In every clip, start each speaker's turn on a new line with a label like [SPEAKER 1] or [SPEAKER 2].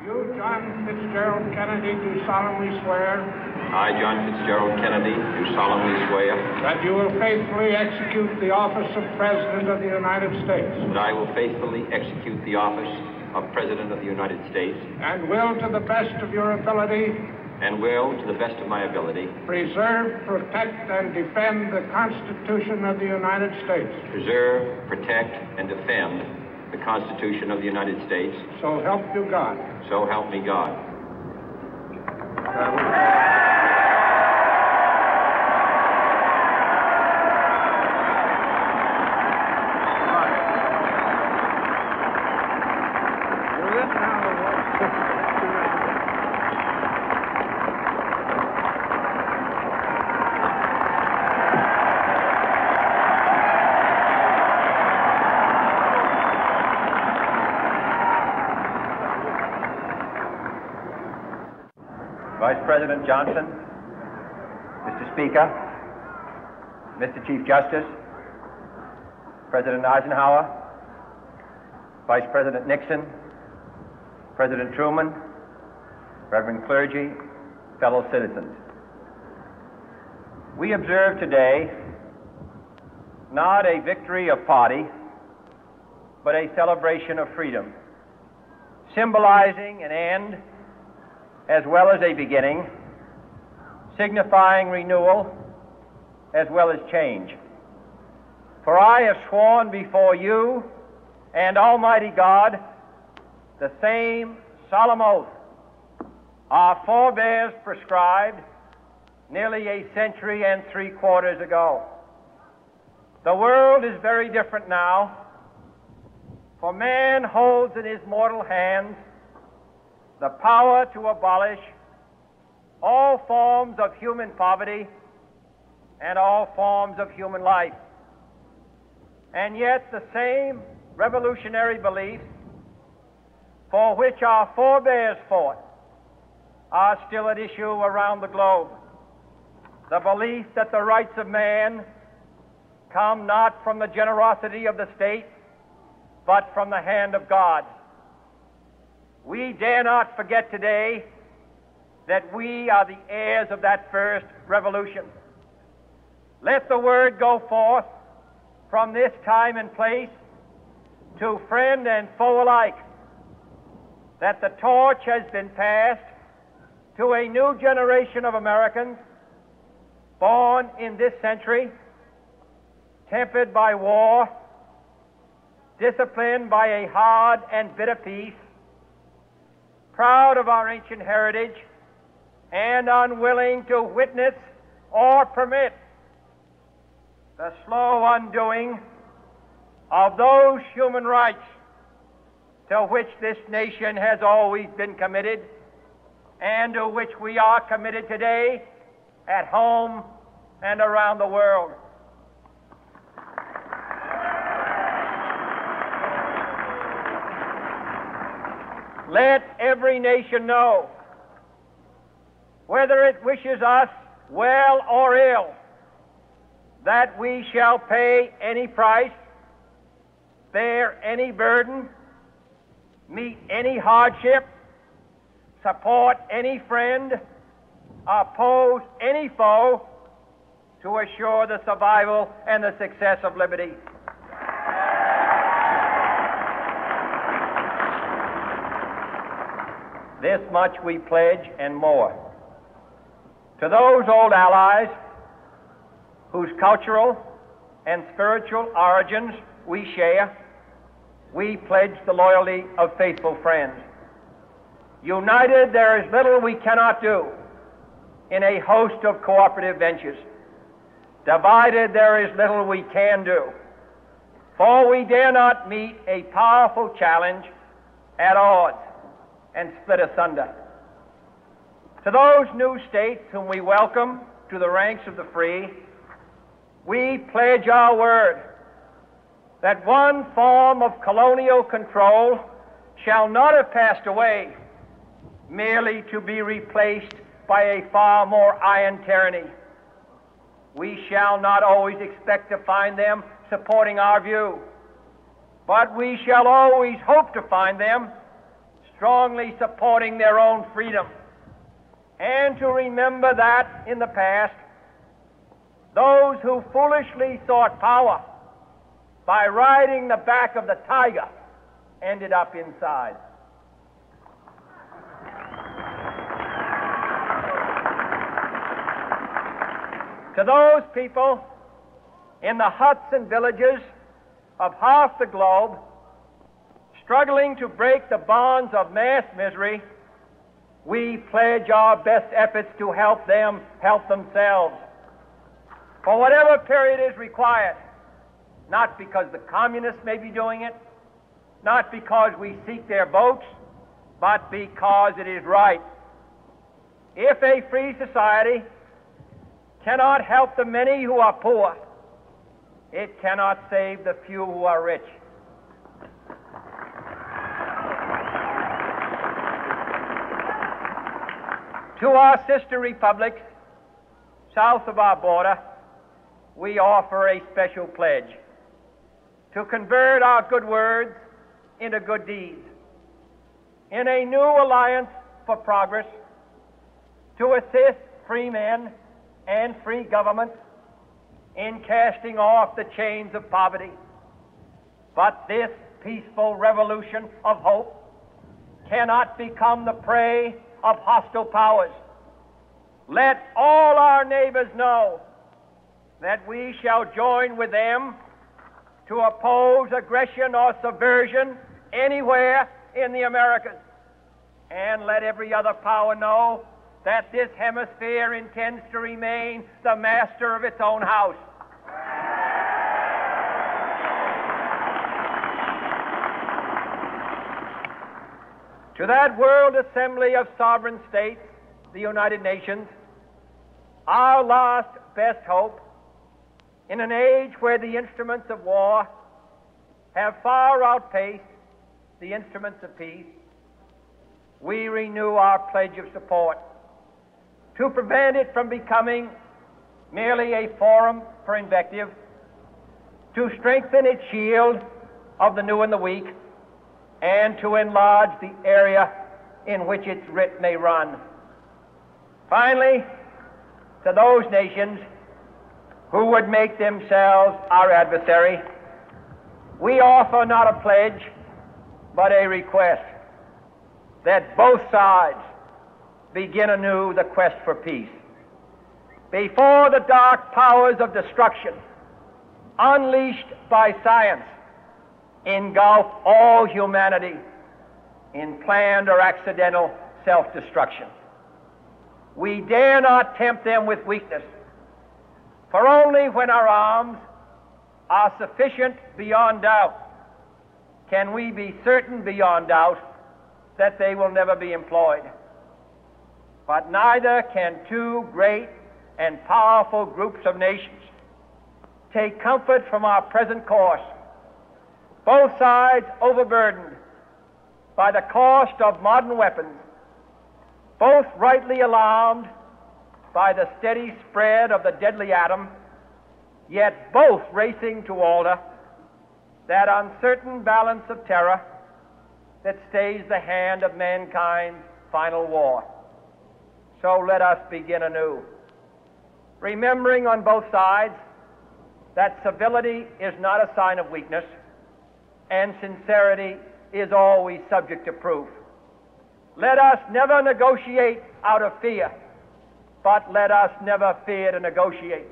[SPEAKER 1] You, John Fitzgerald Kennedy, do solemnly swear.
[SPEAKER 2] I, John Fitzgerald Kennedy, do solemnly swear.
[SPEAKER 1] That you will faithfully execute the office of President of the United States.
[SPEAKER 2] That I will faithfully execute the office of President of the United States.
[SPEAKER 1] And will, to the best of your ability.
[SPEAKER 2] And will, to the best of my ability.
[SPEAKER 1] Preserve, protect, and defend the Constitution of the United States.
[SPEAKER 2] Preserve, protect, and defend the Constitution of the United States.
[SPEAKER 1] So help you God.
[SPEAKER 2] So help me God.
[SPEAKER 3] Vice President Johnson, Mr. Speaker, Mr. Chief Justice, President Eisenhower, Vice President Nixon, President Truman, Reverend clergy, fellow citizens. We observe today not a victory of party, but a celebration of freedom, symbolizing an end as well as a beginning, signifying renewal as well as change. For I have sworn before you and Almighty God the same solemn oath our forebears prescribed nearly a century and 3/4 ago. The world is very different now, for man holds in his mortal hands the power to abolish all forms of human poverty and all forms of human life. And yet the same revolutionary beliefs for which our forebears fought are still at issue around the globe. The belief that the rights of man come not from the generosity of the state, but from the hand of God. We dare not forget today that we are the heirs of that first revolution. Let the word go forth from this time and place to friend and foe alike that the torch has been passed to a new generation of Americans born in this century, tempered by war, disciplined by a hard and bitter peace, proud of our ancient heritage, and unwilling to witness or permit the slow undoing of those human rights to which this nation has always been committed and to which we are committed today at home and around the world. Let every nation know, whether it wishes us well or ill, that we shall pay any price, bear any burden, meet any hardship, support any friend, oppose any foe to assure the survival and the success of liberty. This much we pledge and more. To those old allies whose cultural and spiritual origins we share, we pledge the loyalty of faithful friends. United, there is little we cannot do in a host of cooperative ventures. Divided, there is little we can do, for we dare not meet a powerful challenge at odds and split asunder. To those new states whom we welcome to the ranks of the free, we pledge our word that one form of colonial control shall not have passed away merely to be replaced by a far more iron tyranny. We shall not always expect to find them supporting our view, but we shall always hope to find them strongly supporting their own freedom, and to remember that in the past, those who foolishly sought power by riding the back of the tiger ended up inside. To those people in the huts and villages of half the globe struggling to break the bonds of mass misery, we pledge our best efforts to help them help themselves for whatever period is required, not because the communists may be doing it, not because we seek their votes, but because it is right. If a free society cannot help the many who are poor, it cannot save the few who are rich. To our sister republics south of our border, we offer a special pledge to convert our good words into good deeds, in a new alliance for progress, to assist free men and free governments in casting off the chains of poverty. But this peaceful revolution of hope cannot become the prey of hostile powers. Let all our neighbors know that we shall join with them to oppose aggression or subversion anywhere in the Americas. And let every other power know that this hemisphere intends to remain the master of its own house. To that world assembly of sovereign states, the United Nations, our last best hope, in an age where the instruments of war have far outpaced the instruments of peace, we renew our pledge of support to prevent it from becoming merely a forum for invective, to strengthen its shield of the new and the weak, and to enlarge the area in which its writ may run. Finally, to those nations who would make themselves our adversary, we offer not a pledge, but a request that both sides begin anew the quest for peace. Before the dark powers of destruction, unleashed by science, engulf all humanity in planned or accidental self-destruction, we dare not tempt them with weakness, for only when our arms are sufficient beyond doubt can we be certain beyond doubt that they will never be employed. But neither can two great and powerful groups of nations take comfort from our present course, both sides overburdened by the cost of modern weapons, both rightly alarmed by the steady spread of the deadly atom, yet both racing to alter that uncertain balance of terror that stays the hand of mankind's final war. So let us begin anew, remembering on both sides that civility is not a sign of weakness, and sincerity is always subject to proof. Let us never negotiate out of fear, but let us never fear to negotiate.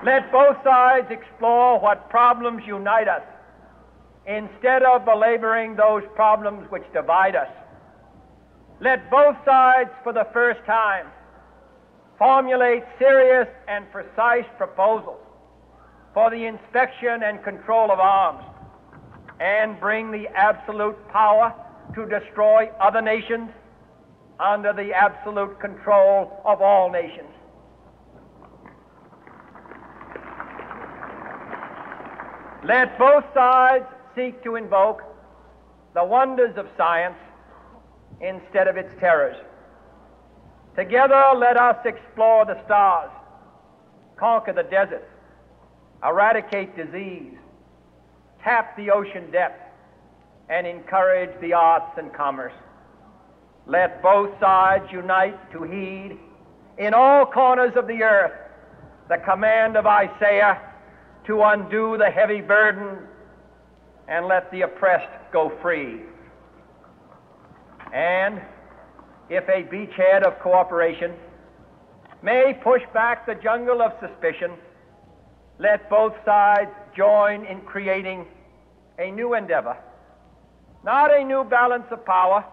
[SPEAKER 3] Let both sides explore what problems unite us, instead of belaboring those problems which divide us. Let both sides, for the first time, formulate serious and precise proposals for the inspection and control of arms, and bring the absolute power to destroy other nations under the absolute control of all nations. Let both sides seek to invoke the wonders of science instead of its terrors. Together, let us explore the stars, conquer the deserts, eradicate disease, tap the ocean depth, and encourage the arts and commerce. Let both sides unite to heed in all corners of the earth the command of Isaiah to undo the heavy burden and let the oppressed go free. And if a beachhead of cooperation may push back the jungle of suspicion, let both sides join in creating a new endeavor, not a new balance of power,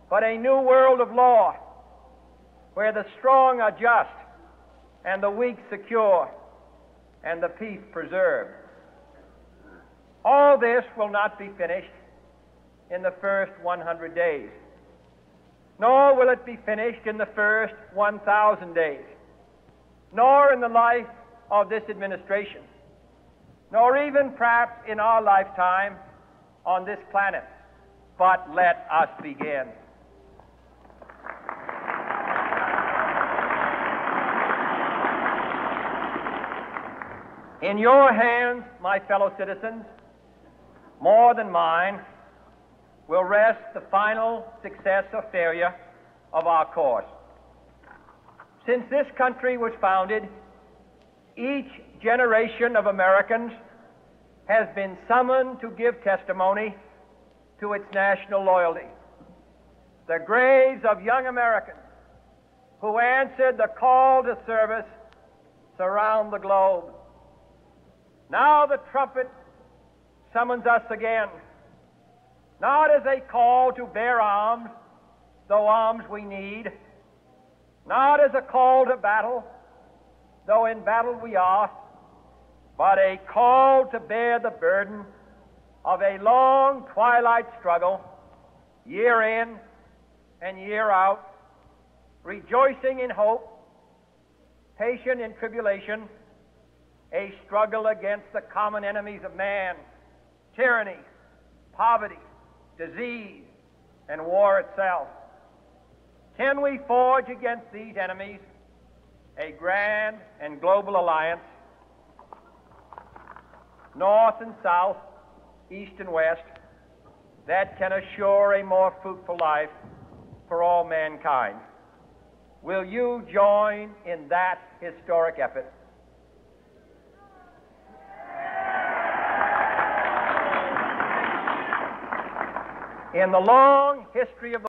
[SPEAKER 3] but a new world of law, where the strong are just and the weak secure and the peace preserved. All this will not be finished in the first 100 days, nor will it be finished in the first 1,000 days, nor in the life of this administration, nor even perhaps in our lifetime on this planet. But let us begin. In your hands, my fellow citizens, more than mine, will rest the final success or failure of our course. Since this country was founded, each generation of Americans has been summoned to give testimony to its national loyalty. The graves of young Americans who answered the call to service surround the globe. Now the trumpet summons us again, not as a call to bear arms, though arms we need, not as a call to battle, though in battle we are, but a call to bear the burden of a long twilight struggle, year in and year out, rejoicing in hope, patient in tribulation, a struggle against the common enemies of man, tyranny, poverty, disease, and war itself. Can we forge against these enemies a grand and global alliance, north and south, east and west, that can assure a more fruitful life for all mankind? Will you join in that historic effort? In the long history of